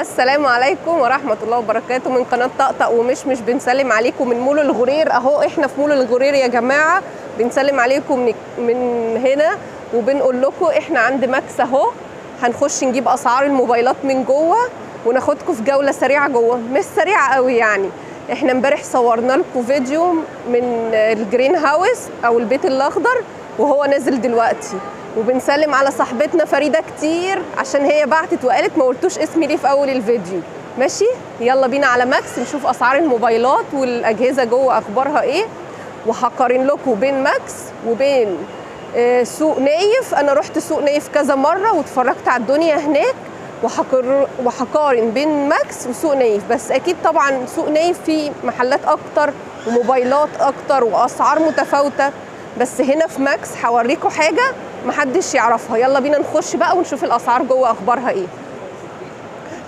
السلام عليكم ورحمة الله وبركاته من قناة طقطق ومشمش. بنسلم عليكم من مول الغرير اهو. احنا في مول الغرير يا جماعة، بنسلم عليكم من هنا وبنقول لكم احنا عند ماكس اهو. هنخش نجيب اسعار الموبايلات من جوه وناخدكم في جولة سريعة جوه، مش سريعة قوي يعني. احنا امبارح صورنا لكم فيديو من الجرين هاوس او البيت الاخضر وهو نازل دلوقتي، وبنسلم على صاحبتنا فريدة كتير عشان هي بعتت وقالت ما قلتوش اسمي ليه في اول الفيديو. ماشي، يلا بينا على ماكس نشوف اسعار الموبايلات والاجهزة جوه اخبارها ايه. وهقارن لكم بين ماكس وبين سوق نايف. انا رحت سوق نايف كذا مرة واتفرجت على الدنيا هناك، وهقارن بين ماكس وسوق نايف. بس اكيد طبعا سوق نايف فيه محلات اكتر وموبايلات اكتر واسعار متفاوتة، بس هنا في ماكس هوريكم حاجة محدش يعرفها. يلا بينا نخش بقى ونشوف الاسعار جوه اخبارها ايه.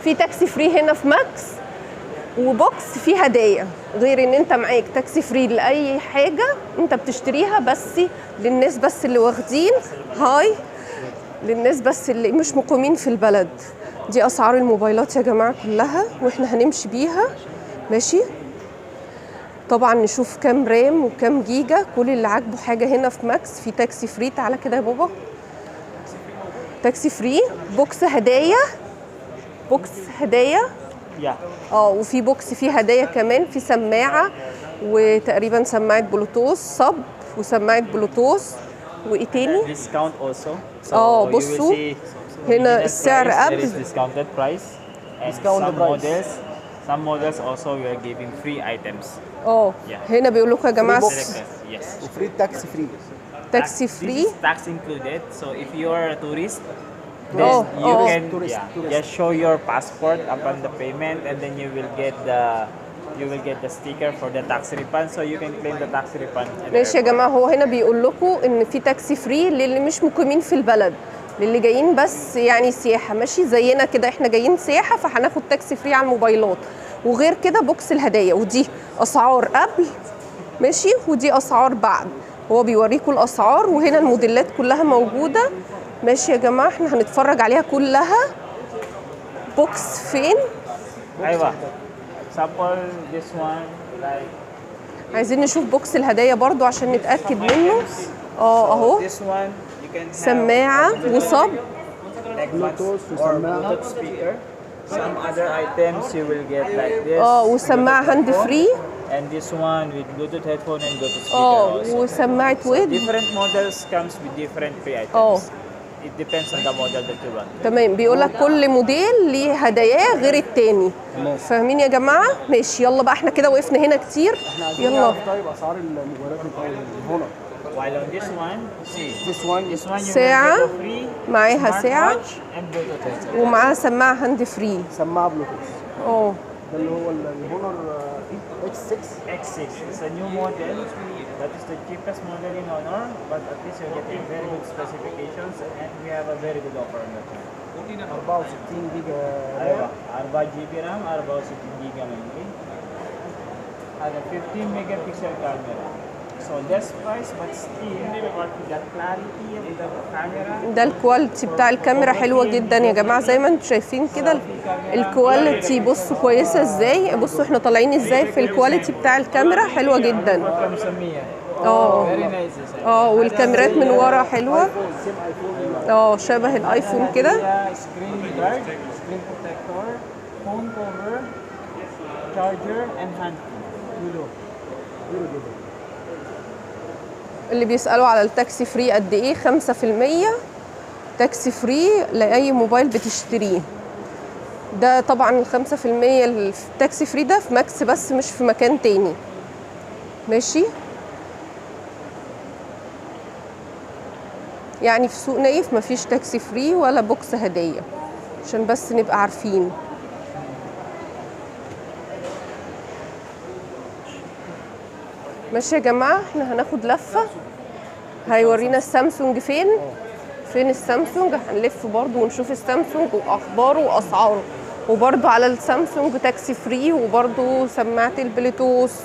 في تاكسي فري هنا في ماكس، وبوكس فيه هدايا، غير ان انت معاك تاكسي فري لاي حاجة انت بتشتريها، بس للناس بس اللي واخدين هاي، للناس بس اللي مش مقيمين في البلد. دي اسعار الموبايلات يا جماعة كلها واحنا هنمشي بيها. ماشي، طبعا نشوف كام رام وكام جيجا. كل اللي عاجبه حاجه هنا في ماكس في تاكسي فري. تعالى كده يا بابا، تاكسي فري، بوكس هدايا، بوكس هدايا. وفي بوكس فيه هدايا كمان، في سماعه وتقريبا سماعه بلوتوث صب وسماعه بلوتوث. وايه تاني؟ ديسكاونت also. بصوا هنا السعر قبل Some models also we are giving free items. هنا بيقول لكم يا جماعه Yes. وفري تاكسي فري. تاكسي فري. This is tax included. So if you are a tourist, then you can just show your passport upon the payment, and then you will get the sticker for the tax refund, so you can claim the tax refund. ماشي يا جماعه، هو هنا بيقول لكم ان في تاكسي فري للي مش مقيمين في البلد، للي جايين بس يعني سياحه. ماشي زينا كده، احنا جايين سياحه فهناخد تاكسي فري على الموبايلات. وغير كده بوكس الهدايا، ودي اسعار قبل ماشي ودي اسعار بعد. هو بيوريكم الاسعار وهنا الموديلات كلها موجوده. ماشي يا جماعه، احنا هنتفرج عليها كلها. بوكس فين؟ ايوه sample this one like. عايزين نشوف بوكس الهدايا برضو عشان نتاكد منه. اهو This one you can have سماعه وصب بلوتوث وسماعه. speaker. Some other items you will get like this. وسماعه هاند فري. And this one with Bluetooth headphone and Bluetooth speaker also. وسماعه ويد. Different models comes with different free items. It depends on the model that you want. تمام، بيقول لك كل موديل ليه هداياه غير التاني. فاهمين يا جماعه؟ ماشي، يلا بقى احنا كده وقفنا هنا كتير. يلا. طيب اسعار الموبايلات هنا. While on this one, see. This one you ساعة will get free. معاها ساعة And Bluetooth headset. ومعاها سماعة هاند فري. سماعه بلوتوث. ده اللي هو الهونر X6. X6 is a new model. That is the cheapest model in Honor, but at least you're getting very good specifications and we have a very good offer on that one. 64 جيجا أيوة 4 GB RAM 64 جيجا memory. Has a 15 megapixel camera. So less price but still the clarity of the camera. ده الكواليتي بتاع الكاميرا حلوة جدا يا جماعة، زي ما انتم شايفين كده الكواليتي. بصوا كويسة ازاي، بصوا احنا طالعين ازاي في الكواليتي بتاع الكاميرا، حلوة جدا. والكاميرات من ورا حلوة. شبه الايفون كده. Screen guard, screen protector, phone cover, charger and handle. اللي بيسألوا على التاكسي فري قد ايه؟ 5% تاكسي فري لأي موبايل بتشتريه. ده طبعا 5% التاكسي فري ده في ماكس بس، مش في مكان تاني. ماشي، يعني في سوق نايف مفيش تاكسي فري ولا بوكس هدية، عشان بس نبقى عارفين. ماشي يا جماعة، احنا هناخد لفة. هيورينا السامسونج فين السامسونج. هنلف برضو ونشوف السامسونج واخباره واسعاره، وبرضو على السامسونج تاكسي فري، وبرضو سماعة البلوتوث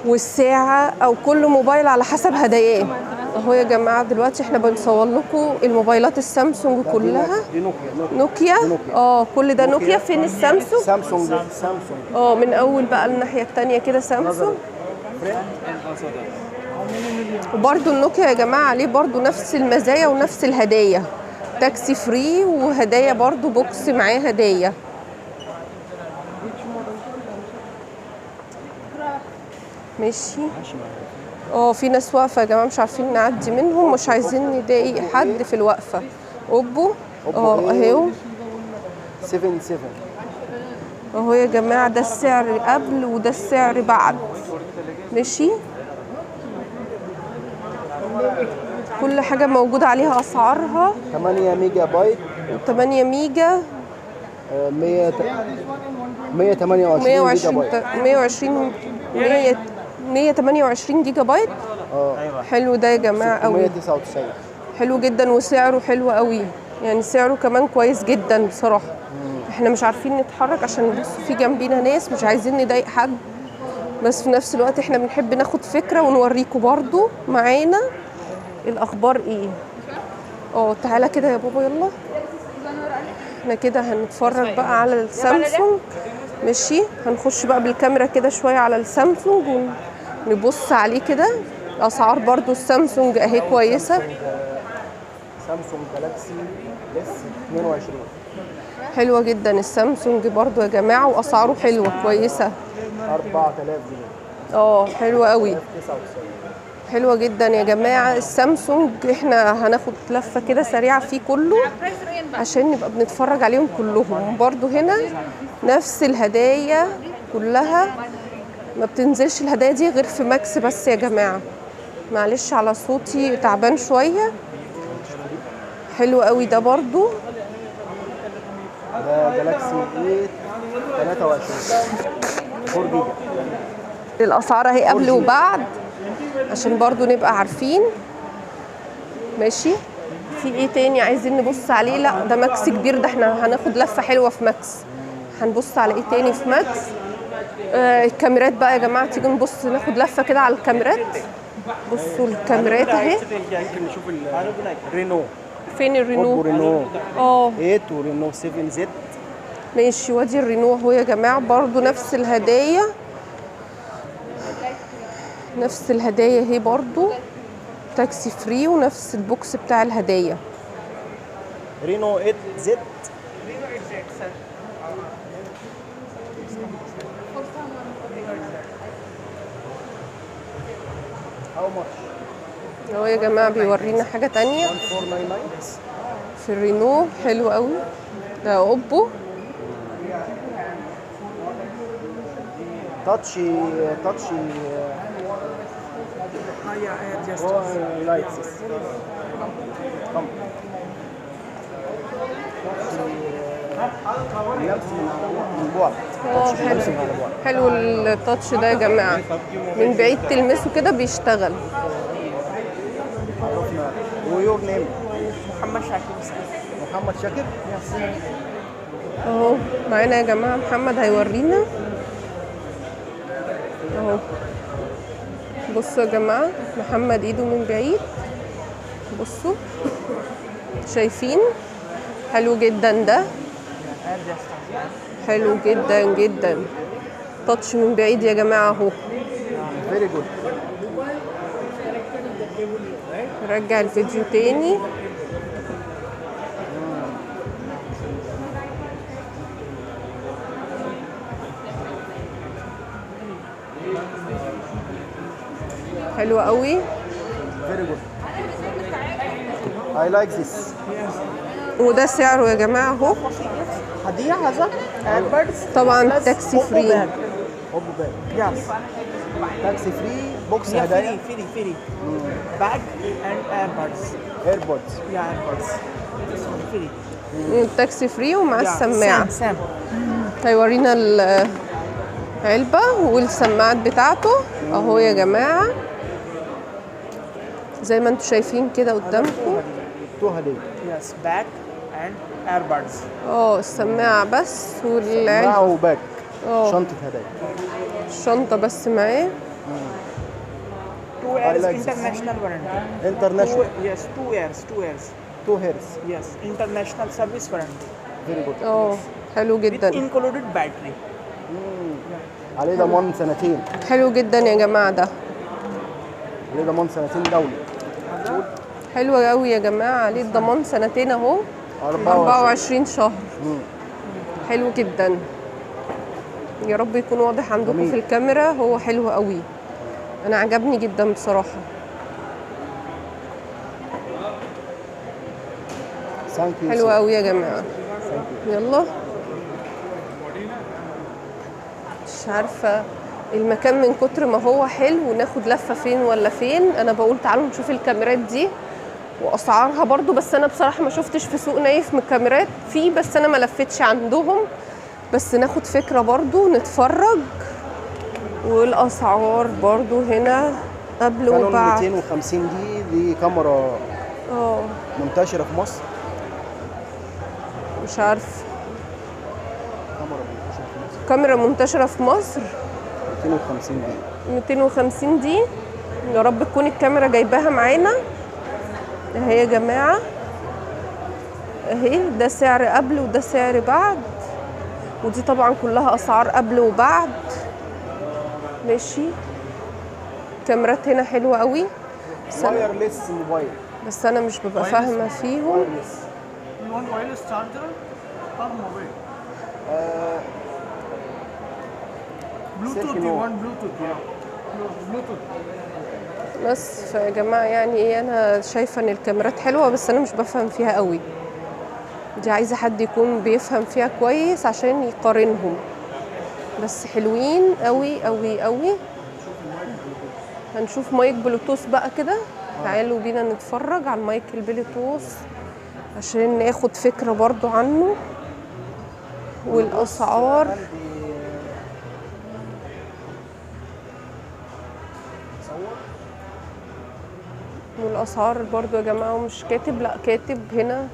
والساعة، او كل موبايل على حسب هداياه. اهو يا جماعه دلوقتي احنا بنصور لكم الموبايلات السامسونج كلها. دي نوكيا. نوكيا. نوكيا. كل ده نوكيا. فين السامسونج؟ سامسونج. من اول بقى الناحيه الثانيه كده سامسونج. وبرده النوكيا يا جماعه عليه برده نفس المزايا ونفس الهدايا، تاكسي فري وهدايا برده بوكس معاه هدايا. ماشي. في ناس واقفه يا جماعه مش عارفين نعدي منهم، مش عايزين نضايق حد في الوقفه. اوبو اهو 77 اهو يا جماعه، ده السعر قبل وده السعر بعد. ماشي. كل حاجه موجوده عليها اسعارها. 8 ميجا بايت 8 ميجا 128 128 جيجا بايت. حلو ده يا جماعه قوي. 199 حلو جدا وسعره حلو قوي، يعني سعره كمان كويس جدا بصراحه. احنا مش عارفين نتحرك عشان بص في جنبينا ناس، مش عايزين نضايق حد، بس في نفس الوقت احنا بنحب ناخد فكره ونوريكم برضو معانا الاخبار ايه. تعالى كده يا بابا يلا. احنا كده هنتفرج بقى على السامسونج. ماشي. هنخش بقى بالكاميرا كده شويه على السامسونج ونبص عليه كده. اسعار برضو السامسونج اهي كويسه. سامسونج جالاكسي اس 22 حلوه جدا السامسونج برضو يا جماعه، واسعاره حلوه كويسه. 4000 جنيه. حلوه قوي. 99 حلوه جدا يا جماعه السامسونج. احنا هناخد لفه كده سريعه فيه كله عشان نبقى بنتفرج عليهم كلهم. برضو هنا نفس الهدايا كلها، ما بتنزلش الهدايا دي غير في ماكس بس يا جماعه. معلش على صوتي تعبان شويه. حلو قوي ده برضو. ده جالاكسي ايه 23 4 جيجا. الاسعار اهي قبل وبعد عشان برضو نبقى عارفين. ماشي. في ايه تاني عايزين نبص عليه؟ لا ده ماكس كبير، ده احنا هناخد لفه حلوه في ماكس. هنبص على ايه تاني في ماكس؟ الكاميرات بقى يا جماعه، تيجي نبص ناخد لفه كده على الكاميرات. بصوا الكاميرات اهي. ممكن نشوف الرينو. فين الرينو؟ رينو 8 ورينو 7 زد. ماشي. وادي الرينو اهو يا جماعه، برضو نفس الهدايا. نفس الهدايا اهي برضو، تاكسي فري ونفس البوكس بتاع الهدايا. رينو 8 زد. اهو يا جماعه بيورينا حاجه تانية 1499 في الرينو. حلو قوي ده. اوبو تاتشي لايتس. من بعد. حلو التاتش ده يا جماعه، من بعيد تلمسه كده بيشتغل. ويور نيم؟ محمد شاكر. محمد شاكر. اهو معانا يا جماعه محمد هيورينا اهو. بصوا يا جماعه محمد ايده من بعيد، بصوا شايفين؟ حلو جدا ده، حلو جدا جدا. تاتش من بعيد يا جماعه اهو. فيري جود. نرجع الفيديو تاني. حلو قوي. فيري جود. I like this. وده سعره يا جماعه اهو. هدية هذا ايربودز طبعا تاكسي فري. اوبو باك. يس تاكسي فري بوكس فري هدايا. فري باج اند ايربودز. يا ايربودز فري. التاكسي فري ومع السماعه. سام هيورينا العلبه والسماعات بتاعته اهو يا جماعه، زي ما انتم شايفين كده قدامكم. تو هدايا. يس باج اند ايربودز. السماعه بس والعلبه. معه باك. شنطة هدايا. الشنطه بس معاه. 2 years like this. international warranty. International. Yes, 2 years, 2 years. 2 hairs. Yes, international service warranty. Very good. اه حلو With جدا. included battery. عليه ضمان سنتين. حلو جدا يا جماعه ده. عليه ضمان سنتين دولي. حلو قوي يا جماعه، عليه الضمان سنتين اهو. 24 شهر. حلو جدا. يا رب يكون واضح عندكم جميل. في الكاميرا، هو حلو قوي. انا عجبني جدا بصراحه. ثانك يو. حلو قوي يا جماعه. يلا. مش عارفه المكان من كتر ما هو حلو ناخد لفه فين ولا فين. انا بقول تعالوا نشوف الكاميرات دي واسعارها برضو، بس انا بصراحه ما شفتش في سوق نايف من الكاميرات فيه، بس انا ما لفتش عندهم، بس ناخد فكره برضو نتفرج. والاسعار برضو هنا قبل كانون وبعد. 250 دي كاميرا اه منتشرة في مصر. مش عارف، كاميرا منتشرة في مصر. كاميرا منتشره في مصر. 250 دي. 250 دي يا رب تكون الكاميرا جايباها معانا اهي يا جماعه. اهي ده سعر قبل وده سعر بعد، ودي طبعا كلها اسعار قبل وبعد. ماشي. كاميرات هنا حلوه قوي، وايرلس موبايل. بس انا مش ببقى فاهمه فيهم. وايرلس. You want wireless charger or mobile? Bluetooth, you want Bluetooth, yeah. Bluetooth. بس فيا جماعه يعني ايه، انا شايفه ان الكاميرات حلوه بس انا مش بفهم فيها قوي. دي عايزه حد يكون بيفهم فيها كويس عشان يقارنهم، بس حلوين قوي قوي قوي. هنشوف مايك بلوتوث بقى كده. تعالوا بينا نتفرج على المايك البلوتوث عشان ناخد فكره برضو عنه والاسعار. والاسعار برضو يا جماعه، ومش كاتب، لا كاتب هنا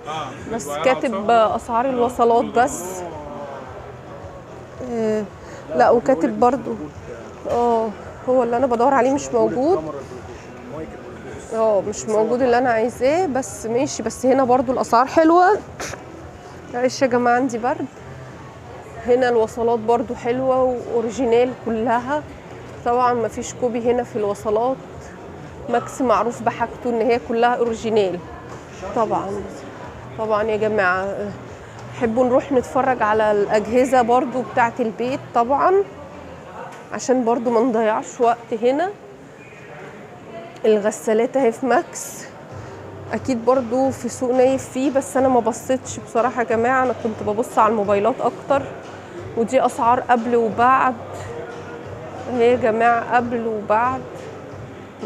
بس كاتب اسعار الوصلات بس. لا وكاتب برضو هو اللي انا بدور عليه مش موجود. مش موجود اللي انا عايزاه، بس ماشي. بس هنا برضو الاسعار حلوه. معلش يا جماعه عندي برد. هنا الوصلات برضو حلوه واوريجينال كلها. طبعا مفيش كوبي هنا في الوصلات. ماكس معروف بحاجته ان هي كلها اوريجينال. طبعا يا جماعه حبوا نروح نتفرج على الاجهزه برضو بتاعه البيت طبعا، عشان برضو ما نضيعش وقت هنا. الغسالات اهي في ماكس، اكيد برضو في سوق نايف فيه، بس انا ما بصيتش بصراحه يا جماعه. انا كنت ببص على الموبايلات اكتر. ودي اسعار قبل وبعد اهي يا جماعه، قبل وبعد.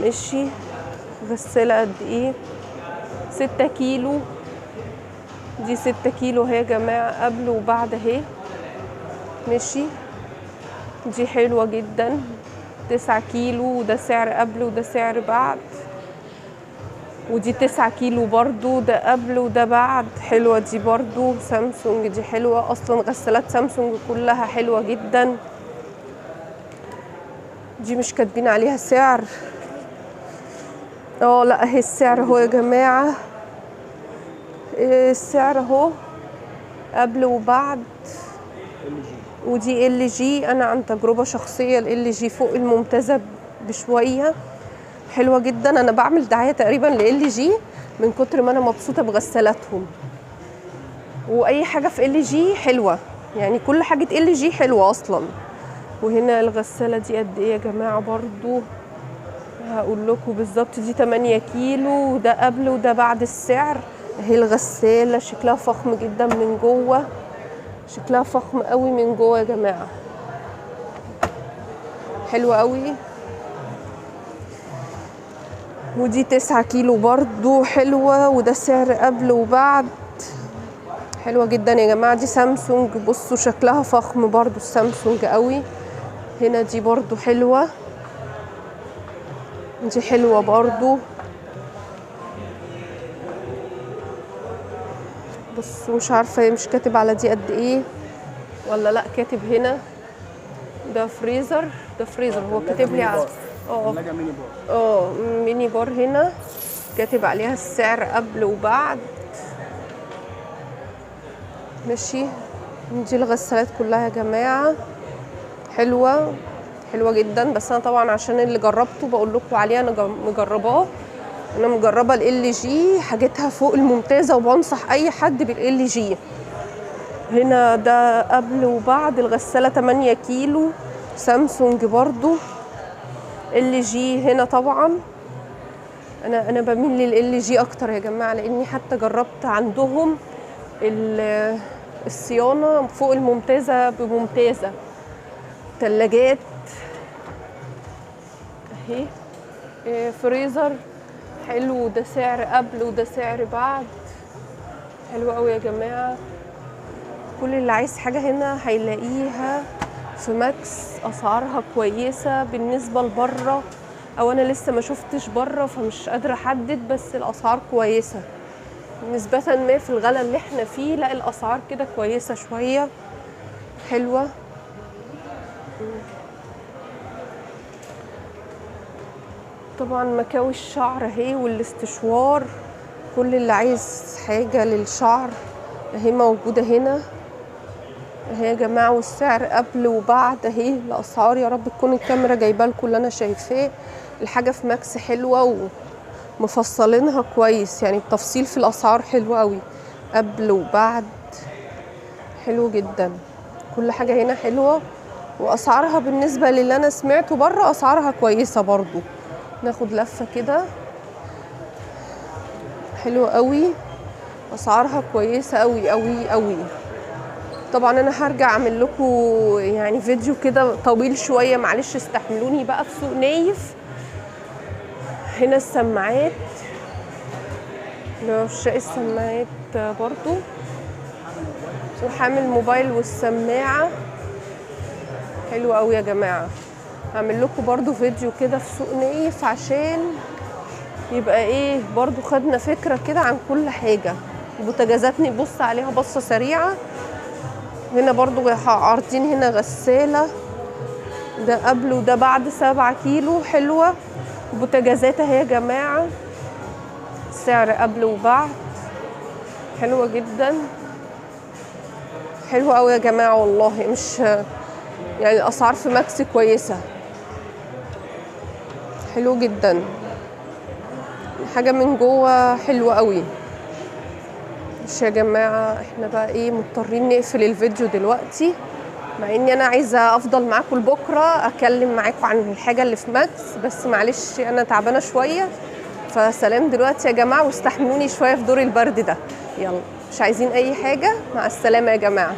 ماشي. غساله قد ايه؟ 6 كيلو. دي 6 كيلو اهي يا جماعه، قبل وبعد اهي. ماشي. دي حلوه جدا. 9 كيلو، وده سعر قبل وده سعر بعد. ودي 9 كيلو برضو، ده قبل وده بعد. حلوه دي برضو. سامسونج دي حلوه، اصلا غسالات سامسونج كلها حلوه جدا. دي مش كاتبين عليها سعر. لا اهي السعر اهو يا جماعه. السعر اهو قبل وبعد. ودي ال جي، انا عن تجربه شخصيه ال جي فوق الممتازه بشويه. حلوه جدا. انا بعمل دعايه تقريبا ل جي من كتر ما انا مبسوطه بغسالاتهم. واي حاجه في ال جي حلوه، يعني كل حاجه ال جي حلوه اصلا. وهنا الغساله دي قد ايه يا جماعه برضو هقول لكم بالظبط. دي 8 كيلو، وده قبل وده بعد السعر. اهي الغساله شكلها فخم جدا من جوه، شكلها فخم قوي من جوه يا جماعه. حلوه قوي. ودي 9 كيلو برضو حلوه، وده سعر قبل وبعد. حلوه جدا يا جماعه. دي سامسونج، بصوا شكلها فخم برضو السامسونج قوي. هنا دي برضو حلوه. دي حلوه برضو. بص مش عارفه مش كاتب على دي قد ايه ولا لا. كاتب هنا ده فريزر، ده فريزر. هو كاتب لي على ثلاجة ميني بار. ميني بار هنا كاتب عليها السعر قبل وبعد. ماشي. دي الغسالات كلها يا جماعة حلوة جدا، بس انا طبعا عشان اللي جربته بقول لكم عليه، انا مجرباه. انا مجربه ال جي، حاجتها فوق الممتازه، وبنصح اي حد بالال جي. هنا ده قبل وبعد. الغساله 8 كيلو سامسونج برضو ال جي. هنا طبعا انا بميل لل جي اكتر يا جماعه، لاني حتى جربت عندهم الصيانه فوق الممتازه بممتازه. تلاجات اهي، فريزر حلو، ده سعر قبل وده سعر بعد. حلو قوي يا جماعه. كل اللي عايز حاجه هنا هيلاقيها في ماكس. اسعارها كويسه بالنسبه لبره، او انا لسه ما شفتش بره فمش قادره احدد، بس الاسعار كويسه نسبه ما في الغلا اللي احنا فيه. لا الاسعار كده كويسه شويه، حلوه. طبعا مكاوي الشعر اهي والاستشوار. كل اللي عايز حاجه للشعر اهي موجوده هنا اهي يا جماعه، والسعر قبل وبعد اهي الاسعار. يا رب تكون الكاميرا جايبه لكم اللي انا شايفاه. الحاجه في ماكس حلوه ومفصلينها كويس، يعني التفصيل في الاسعار حلو قوي، قبل وبعد حلو جدا. كل حاجه هنا حلوه، واسعارها بالنسبه للي انا سمعته بره اسعارها كويسه برضو. ناخد لفه كده. حلوه قوي، اسعارها كويسه قوي قوي قوي. طبعا انا هرجع اعمل لكم يعني فيديو كده طويل شويه، معلش استحملوني بقى في سوق نايف. هنا السماعات، عشاق السماعات برضو، وحامل موبايل والسماعه حلو قوي يا جماعه. هعمل لكم برضو فيديو كده في سوق نايف عشان يبقى ايه برضو خدنا فكره كده عن كل حاجه. البوتاجازات نبص عليها بصه سريعه. هنا برضو عارضين هنا غسالة، ده قبل وده بعد 7 كيلو حلوة. بوتاجازات اهي يا جماعة، سعر قبل وبعد حلوة جدا. حلوة قوي يا جماعة والله، مش يعني الأسعار في ماكس كويسة، حلو جدا. حاجة من جوه حلوة قوي. مش يا جماعة احنا بقى ايه مضطرين نقفل الفيديو دلوقتي، مع اني انا عايزة افضل معاكم لبكرة اكلم معاكم عن الحاجة اللي في ماكس، بس معلش انا تعبانة شوية. فسلام دلوقتي يا جماعة، واستحملوني شوية في دور البرد ده. يلا مش عايزين اي حاجة، مع السلامة يا جماعة.